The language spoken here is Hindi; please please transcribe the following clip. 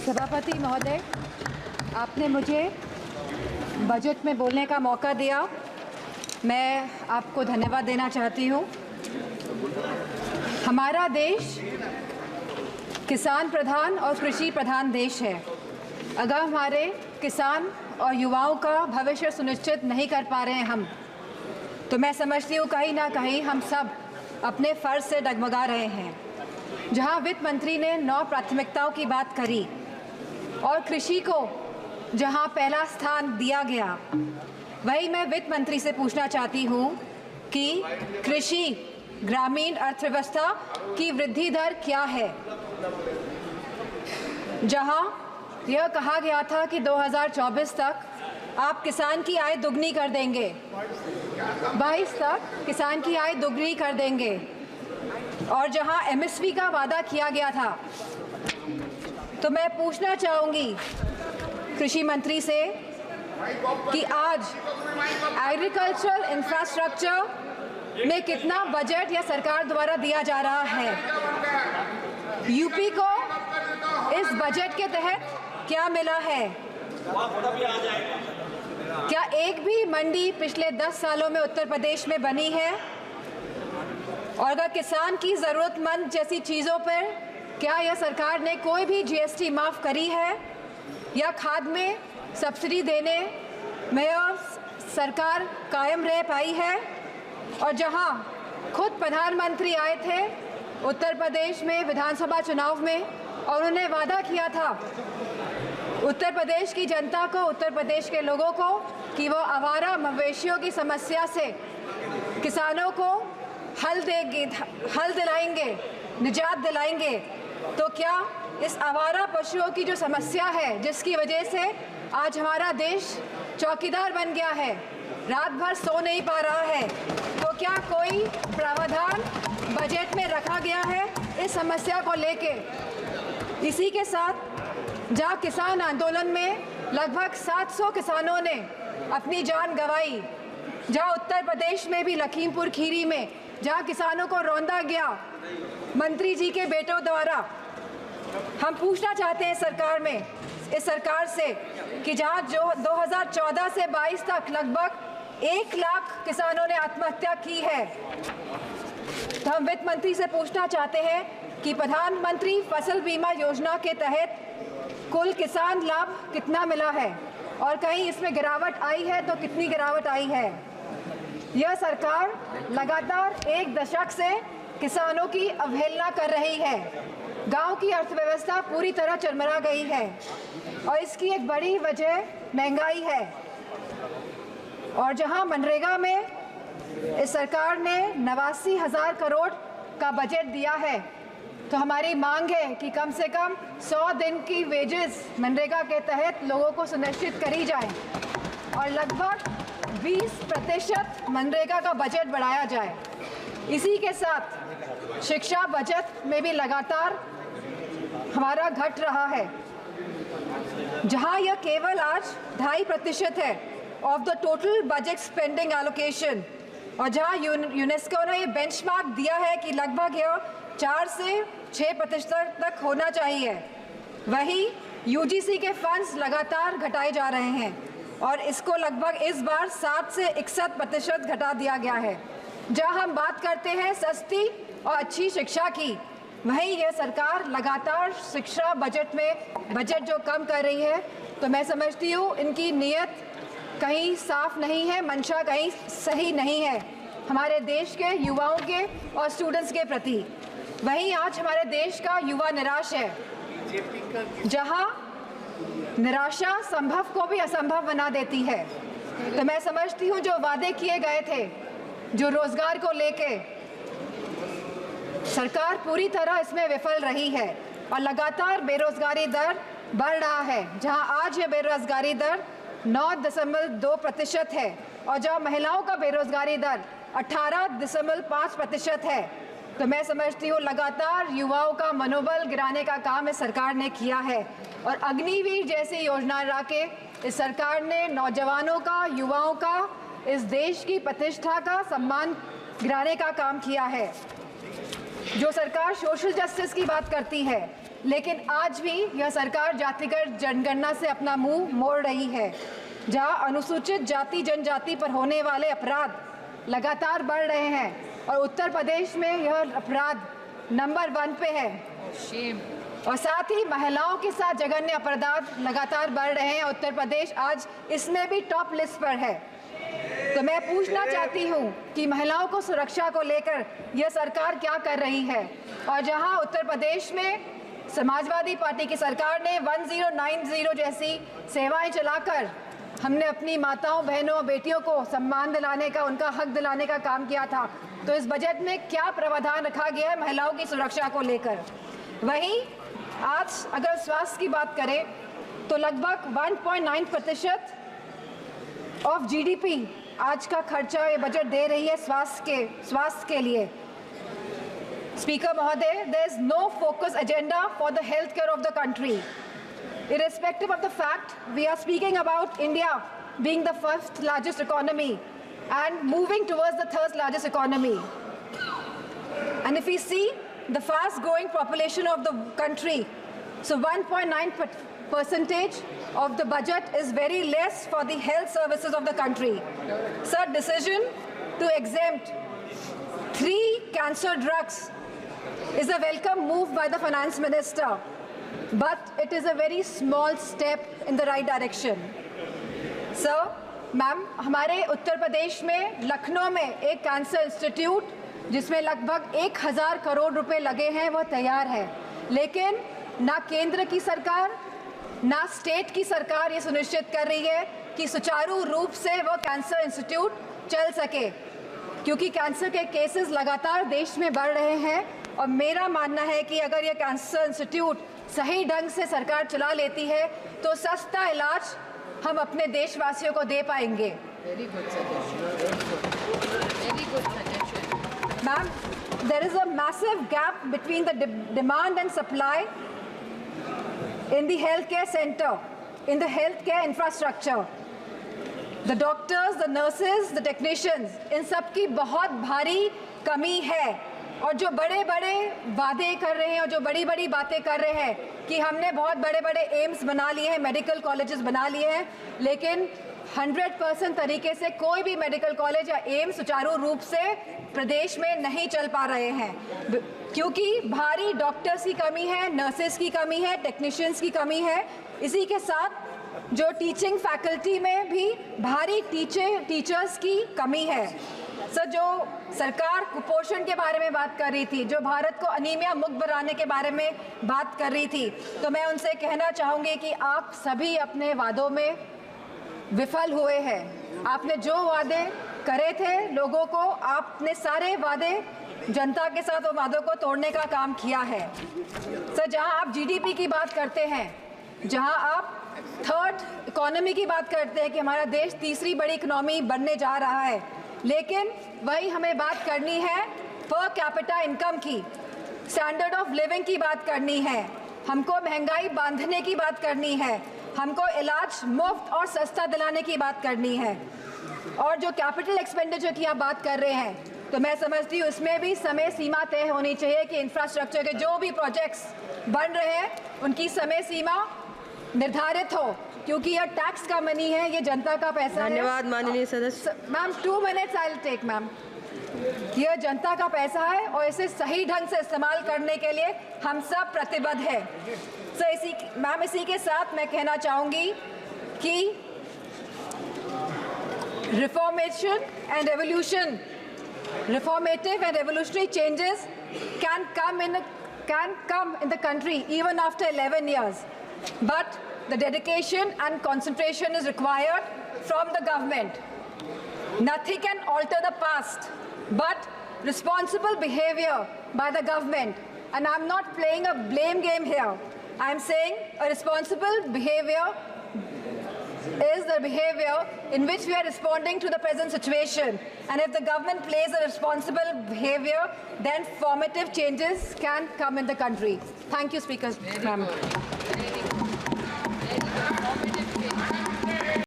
सभापति महोदय, आपने मुझे बजट में बोलने का मौका दिया। मैं आपको धन्यवाद देना चाहती हूँ। हमारा देश किसान प्रधान और कृषि प्रधान देश है। अगर हमारे किसान और युवाओं का भविष्य सुनिश्चित नहीं कर पा रहे हैं हम, तो मैं समझती हूँ कहीं ना कहीं हम सब अपने फ़र्ज से डगमगा रहे हैं। जहाँ वित्त मंत्री ने 9 प्राथमिकताओं की बात करी और कृषि को जहाँ पहला स्थान दिया गया, वही मैं वित्त मंत्री से पूछना चाहती हूँ कि कृषि ग्रामीण अर्थव्यवस्था की वृद्धि दर क्या है। जहाँ यह कहा गया था कि 2024 तक आप किसान की आय दुगनी कर देंगे, 22 तक किसान की आय दुगनी कर देंगे, और जहां एमएसपी का वादा किया गया था, तो मैं पूछना चाहूँगी कृषि मंत्री से कि आज एग्रीकल्चरल इंफ्रास्ट्रक्चर में कितना बजट या सरकार द्वारा दिया जा रहा है। यूपी को इस बजट के तहत क्या मिला है। क्या एक भी मंडी पिछले 10 सालों में उत्तर प्रदेश में बनी है। और अगर किसान की ज़रूरतमंद जैसी चीज़ों पर क्या यह सरकार ने कोई भी जीएसटी माफ़ करी है, या खाद में सब्सिडी देने में यह सरकार कायम रह पाई है। और जहां खुद प्रधानमंत्री आए थे उत्तर प्रदेश में विधानसभा चुनाव में, और उन्होंने वादा किया था उत्तर प्रदेश की जनता को, उत्तर प्रदेश के लोगों को, कि वो आवारा मवेशियों की समस्या से किसानों को हल दिलाएंगे, निजात दिलाएंगे। तो क्या इस आवारा पशुओं की जो समस्या है, जिसकी वजह से आज हमारा देश चौकीदार बन गया है, रात भर सो नहीं पा रहा है, तो क्या कोई प्रावधान बजट में रखा गया है इस समस्या को लेके। इसी के साथ जहाँ किसान आंदोलन में लगभग 700 किसानों ने अपनी जान गंवाई, जहाँ उत्तर प्रदेश में भी लखीमपुर खीरी में जहाँ किसानों को रौंदा गया मंत्री जी के बेटों द्वारा, हम पूछना चाहते हैं इस सरकार से कि जहाँ जो 2014 से 22 तक लगभग 1 लाख किसानों ने आत्महत्या की है, तो हम वित्त मंत्री से पूछना चाहते हैं कि प्रधानमंत्री फसल बीमा योजना के तहत कुल किसान लाभ कितना मिला है, और कहीं इसमें गिरावट आई है तो कितनी गिरावट आई है। यह सरकार लगातार 1 दशक से किसानों की अवहेलना कर रही है। गांव की अर्थव्यवस्था पूरी तरह चरमरा गई है, और इसकी एक बड़ी वजह महंगाई है। और जहां मनरेगा में इस सरकार ने 89,000 करोड़ का बजट दिया है, तो हमारी मांग है कि कम से कम 100 दिन की वेजेस मनरेगा के तहत लोगों को सुनिश्चित करी जाए, और लगभग 20% मनरेगा का बजट बढ़ाया जाए। इसी के साथ शिक्षा बजट में भी लगातार हमारा घट रहा है, जहां यह केवल आज 2.5% है of the total budget spending allocation, और जहां यूनेस्को ने ये बेंचमार्क दिया है कि लगभग यह 4 से 6% तक होना चाहिए, वही यूजीसी के फंड्स लगातार घटाए जा रहे हैं, और इसको लगभग इस बार 7 से 61% घटा दिया गया है। जहां हम बात करते हैं सस्ती और अच्छी शिक्षा की, वहीं यह सरकार लगातार शिक्षा बजट जो कम कर रही है, तो मैं समझती हूँ इनकी नीयत कहीं साफ नहीं है, मंशा कहीं सही नहीं है हमारे देश के युवाओं के और स्टूडेंट्स के प्रति। वहीं आज हमारे देश का युवा निराश है, जहां निराशा संभव को भी असंभव बना देती है। तो मैं समझती हूँ जो वादे किए गए थे, जो रोजगार को लेके, सरकार पूरी तरह इसमें विफल रही है, और लगातार बेरोजगारी दर बढ़ रहा है। जहां आज ये बेरोजगारी दर 9.2% है, और जहां महिलाओं का बेरोजगारी दर 18.5% है। तो मैं समझती हूँ लगातार युवाओं का मनोबल गिराने का काम इस सरकार ने किया है, और अग्निवीर जैसी योजना ला के इस सरकार ने नौजवानों का, युवाओं का, इस देश की प्रतिष्ठा का सम्मान गिराने का काम किया है। जो सरकार सोशल जस्टिस की बात करती है, लेकिन आज भी यह सरकार जातिगत जनगणना से अपना मुंह मोड़ रही है, जहां अनुसूचित जाति जनजाति पर होने वाले अपराध लगातार बढ़ रहे हैं और उत्तर प्रदेश में यह अपराध नंबर 1 पे है। और साथ ही महिलाओं के साथ जघन्य अपराध लगातार बढ़ रहे हैं। उत्तर प्रदेश आज इसमें भी टॉप लिस्ट पर है। तो मैं पूछना चाहती हूँ कि महिलाओं को सुरक्षा को लेकर यह सरकार क्या कर रही है। और जहां उत्तर प्रदेश में समाजवादी पार्टी की सरकार ने 1090 जैसी सेवाएं चलाकर हमने अपनी माताओं, बहनों, बेटियों को सम्मान दिलाने का, उनका हक दिलाने का काम किया था, तो इस बजट में क्या प्रावधान रखा गया है महिलाओं की सुरक्षा को लेकर। वहीं आज अगर स्वास्थ्य की बात करें तो लगभग 1.9% ऑफ GDP आज का खर्चा ये बजट दे रही है स्वास्थ्य के लिए। स्पीकर महोदय, there is no focus agenda for the healthcare of the country. Irrespective of the fact we are speaking about India being the 1st largest economy and moving towards the 3rd largest economy. And if we see the fast growing population of the country, so 1.9% of the budget is very less for the health services of the country. Sir, decision to exempt 3 cancer drugs is a welcome move by the finance minister, but it is a very small step in the right direction. Sir, ma'am, हमारे उत्तर प्रदेश में लखनऊ में एक कैंसर इंस्टीट्यूट जिसमें लगभग 1000 करोड़ रुपए लगे हैं वो तैयार है, लेकिन ना केंद्र की सरकार ना स्टेट की सरकार ये सुनिश्चित कर रही है कि सुचारू रूप से वो कैंसर इंस्टीट्यूट चल सके, क्योंकि कैंसर के केसेस लगातार देश में बढ़ रहे हैं। और मेरा मानना है कि अगर ये कैंसर इंस्टीट्यूट सही ढंग से सरकार चला लेती है तो सस्ता इलाज हम अपने देशवासियों को दे पाएंगे। Ma'am, there is a massive gap between the demand and supply in the healthcare center, in the healthcare infrastructure. The doctors, the nurses, the technicians, इन सब की बहुत भारी कमी है। और जो बड़े बड़े वादे कर रहे हैं और जो बड़ी बड़ी बातें कर रहे हैं कि हमने बहुत बड़े बड़े एम्स बना लिए हैं, मेडिकल कॉलेजेस बना लिए हैं, लेकिन 100% तरीके से कोई भी मेडिकल कॉलेज या एम्स सुचारू रूप से प्रदेश में नहीं चल पा रहे हैं, क्योंकि भारी डॉक्टर्स की कमी है, नर्सेस की कमी है, टेक्नीशियंस की कमी है। इसी के साथ जो टीचिंग फैकल्टी में भी भारी टीचर्स की कमी है। सर, जो सरकार कुपोषण के बारे में बात कर रही थी, जो भारत को अनीमिया मुक्त बनाने के बारे में बात कर रही थी, तो मैं उनसे कहना चाहूँगी कि आप सभी अपने वादों में विफल हुए हैं। आपने जो वादे करे थे लोगों को, आपने सारे वादे जनता के साथ वो वादों को तोड़ने का काम किया है। सर, जहाँ आप GDP की बात करते हैं, जहाँ आप 3rd इकोनॉमी की बात करते हैं कि हमारा देश तीसरी बड़ी इकोनॉमी बनने जा रहा है, लेकिन वही हमें बात करनी है पर कैपिटा इनकम की, स्टैंडर्ड ऑफ लिविंग की बात करनी है, हमको महंगाई बांधने की बात करनी है, हमको इलाज मुफ्त और सस्ता दिलाने की बात करनी है। और जो कैपिटल एक्सपेंडिचर की आप बात कर रहे हैं, तो मैं समझती हूँ इसमें भी समय सीमा तय होनी चाहिए कि इंफ्रास्ट्रक्चर के जो भी प्रोजेक्ट्स बन रहे हैं उनकी समय सीमा निर्धारित हो, क्योंकि यह टैक्स का मनी है, ये जनता का पैसा है। धन्यवाद माननीय सदस्य। Ma'am, 2 minutes I will take ma'am. यह जनता का पैसा है और इसे सही ढंग से इस्तेमाल करने के लिए हम सब प्रतिबद्ध हैं। सो इसी के साथ मैं कहना चाहूँगी कि reformative and revolutionary changes can come in the country even after 11 years, but the dedication and concentration is required from the government. Nothing can alter the past, but responsible behavior by the government. And I'm not playing a blame game here. I'm saying a responsible behavior is the behavior in which we are responding to the present situation. And if the government plays a responsible behavior, then formative changes can come in the country. Thank you, Speaker. Ma'am.